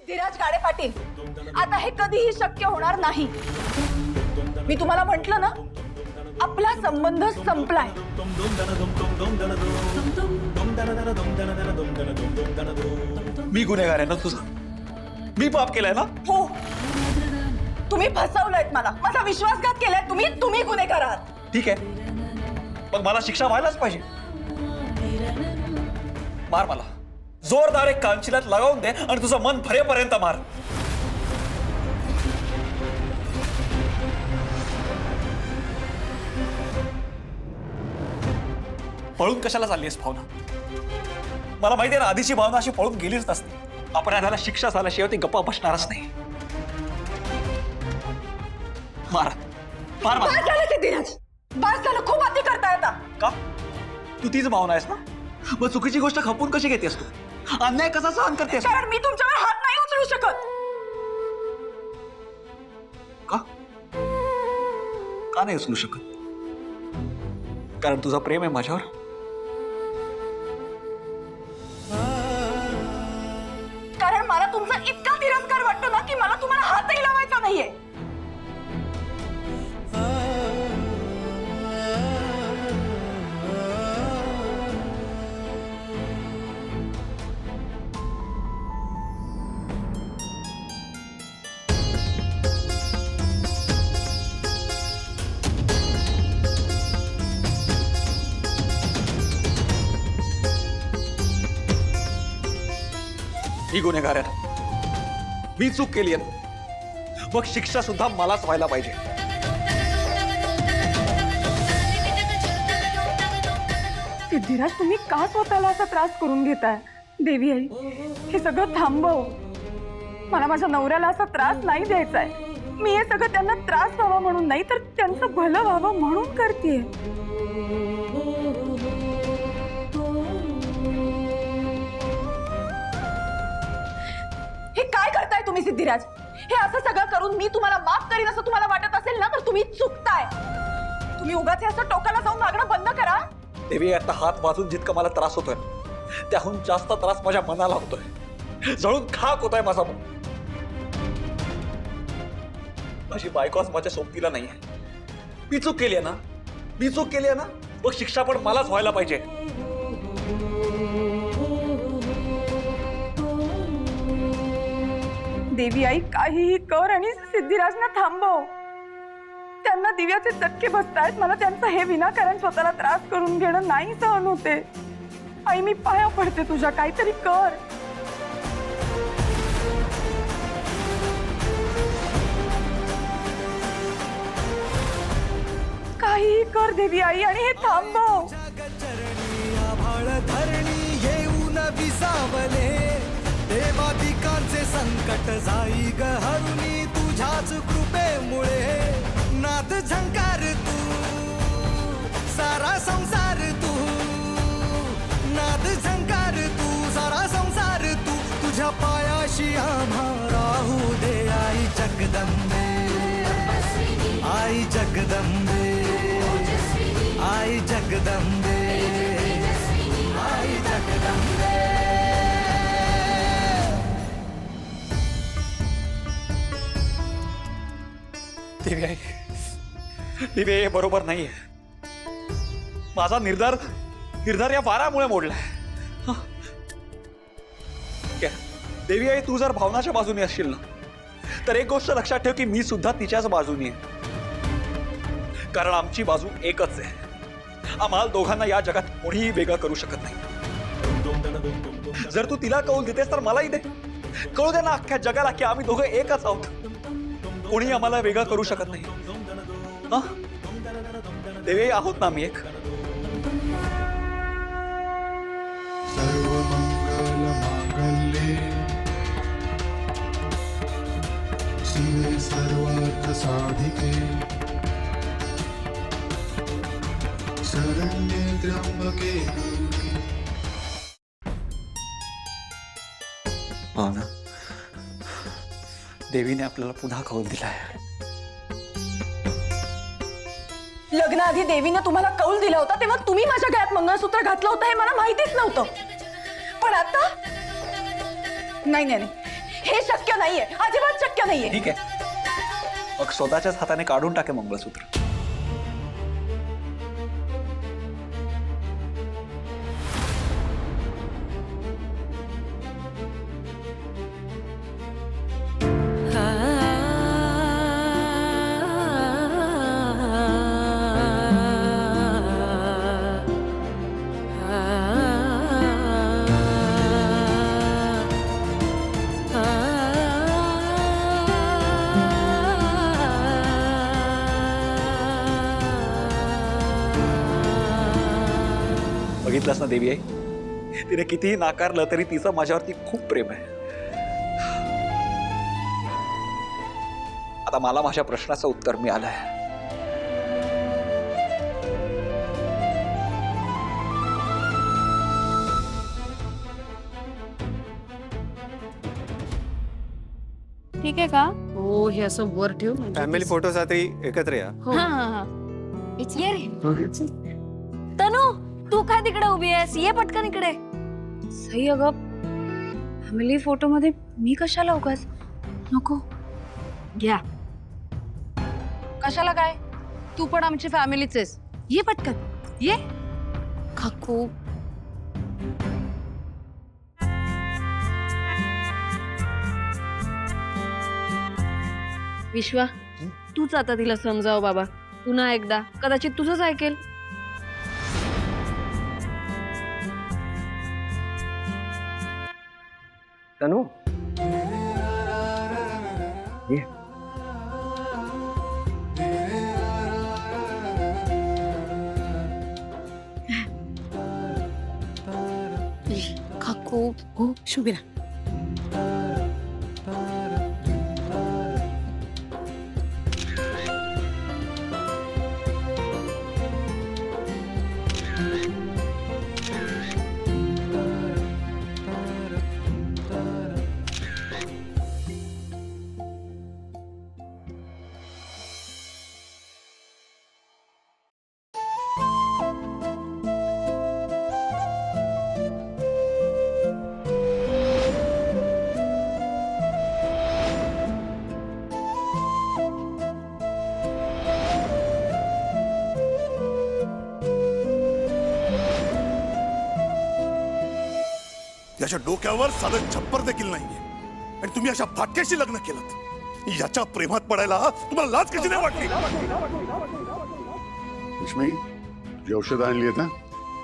धीरज गाडे पाटील, आता हे कधीही शक्य होणार नाही. मी तुम्हाला म्हटलं ना, आपला संबंध संपलाय. मी गुन्हेगार आहे ना तुझा? मी पाप केलाय ना? हो, तुम्ही फसवलंयत मला, माझा विश्वासघात केलाय तुम्ही गुन्हेगार आहात. ठीक आहे, मग मला शिक्षा व्हायलाच पाहिजे. मार मला, जोरदार एक कानशिलात लगावून दे आणि तुझं मन भरेपर्यंत मार. पळून कशाला चाललीस भावना? मला माहिती आहे ना, आधीची भावना अशी पळून गेलीच नसते. अपराधाला शिक्षा झाल्याशिवाय ती गप्पा बसणारच नाही. मार मार मला. बस झालं की धीरज, बस झालं, खूप अति करताय आता. का? तू तीच भावना आहेस ना? मग चुकीची गोष्ट खपून कशी घेतेस तू? अन्याय कसा सहन करतेस? कारण मी तुमच्यावर हात नाही उचलू शकत. का? का नाही उचलू शकत? कारण तुझं प्रेम आहे माझ्यावर. कारण मला तुमचा इतका तिरस्कार वाटतो ना की मला तुम्हाला हातही लावायचा नाहीये. ही गुन्हेगार आहे ना, मी चूक केली आहे ना, मग शिक्षा सुद्धा मलाच व्हायला पाहिजे. सिद्धिराज, तुम्ही का स्वतःला असा त्रास करून घेताय? देवी आई, हे सगळं थांबव. मला माझ्या नवऱ्याला असा त्रास नाही द्यायचाय. मी हे सगळं त्यांना त्रास व्हावा म्हणून नाही, तर त्यांचं भलं व्हावं म्हणून करतेय. हे काय करताय तुम्ही सिद्धिराज? हे असं सगळं करून मी तुम्हाला माफ करीन असं तुम्हाला वाटत असेल ना, तर तुम्ही चुकताय. तुम्ही उगाच हे असं टोकाला जाऊन वागणं बंद करा. देवी, आता हात वाजून जितका मला त्रास होतोय, त्याहून जास्त त्रास माझ्या मनाला होतोय. जळून खाक होतोय माझा मन. माझी बायको आज माझ्या सोबतीला नाहीये. मी चूक केली आहे ना, मी चूक केली आहे ना, मग शिक्षा पण मलाच व्हायला पाहिजे. देवी आई, काहीही कर आणि सिद्धिराजना थांबव. त्यांना दिव्याचे चटके बसतायत. मला त्यांचं हे विनाकारण स्वतःला त्रास करून घेणं नाही सहन होते. आई, मी पाया पडते तुझ्या, काहीतरी कर. काहीही कर देवी आई आणि हे थांबव. येऊन विसावले देवादिकांचे संकट जाई ग हरुणी तुझ्याच कृपेमुळे. नाद झंकार तू सारा संसार तू, नाद झंकार तू सारा संसार तू. तुझ्या पायाशी आम्हा राहू दे आई जगदंबे, आई जगदंबे, आई जगदंबे, आई जगदंबे. देवी आई, देवी आई, हे बरोबर नाहीये. माझा निर्धार या वारामुळे मोडलाय. देवी आई, तू जर भावनाच्या बाजूने असशील ना, तर एक गोष्ट लक्षात ठेव की मी सुद्धा तिच्याच बाजूने आहे. कारण आमची बाजू एकच आहे. आम्हाला दोघांना या जगात कोणीही वेगळं करू शकत नाही. जर तू तिला कौल देतेस तर मलाही दे. कळू दे ना अख्ख्या जगाला की आम्ही दोघं एकच आहोत. कोणी आम्हाला वेगळं करू शकत नाही. देवी आहोत ना आम्ही एक. सर्वमंगलमांगल्ये शिवे सर्वार्थसाधिके शरण्ये त्र्यंबके गौरी. भावना, देवीने आपल्याला पुन्हा कौल दिलाय. लग्नाआधी देवीने तुम्हाला कौल दिला होता तेव्हा तुम्ही माझ्या गळ्यात मंगळसूत्र घातलं होतं हे मला माहितीच नव्हतं. पण आता नाही नाही नाही, हे शक्य नाहीये, अजिबात शक्य नाहीये. ठीक आहे, मग स्वतःच्याच हाताने काढून टाके मंगळसूत्र. बघितलंस ना देवी आई, तिने कितीही नाकारलं तरी तिचं माझ्यावरती खूप प्रेम आहे. आता मला माझ्या प्रश्नाचं उत्तर मिळालंय. ठीक आहे का? हो हे असं वर ठेव म्हणजे फॅमिली फोटोसाठी एकत्र या. हा हा हा. ये रे तनू, तू काय तिकडे उभी आहेस? ये पटकन इकडे. सई अगं, फॅमिली फोटो मध्ये मी कशाला उगाच? नको घ्या. कशाला काय? तू पण आमची फॅमिलीच आहेस. ये पटकन ये. काकू विश्वा, तूच आता तिला समजाव बाबा. पुन्हा एकदा कदाचित तुझंच ऐकेल. तनू ये. काकू हो शुभिरा. याच्या डोक्यावर साधं छप्पर देखील नाहीये आणि तुम्ही अशा फाटक्याशी लग्न केलं. याच्या प्रेमात पडायला तुम्हाला लाज कशी नाही वाटली? लक्ष्मी, तुझी औषधं आणली आहेत ना?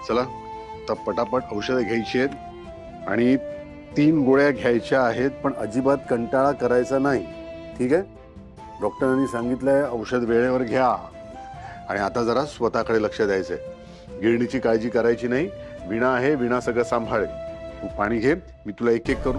चला आता पटापट औषधं घ्यायची आहेत आणि 3 गोळ्या घ्यायच्या आहेत, पण अजिबात कंटाळा करायचा नाही. ठीक आहे? डॉक्टरांनी सांगितलंय औषध वेळेवर घ्या आणि आता जरा स्वतःकडे लक्ष द्यायचंय. गिरणीची काळजी करायची नाही. वीणा आहे, वीणा सगळं सांभाळेल. तू पाणी घे, मी तुला एक एक करू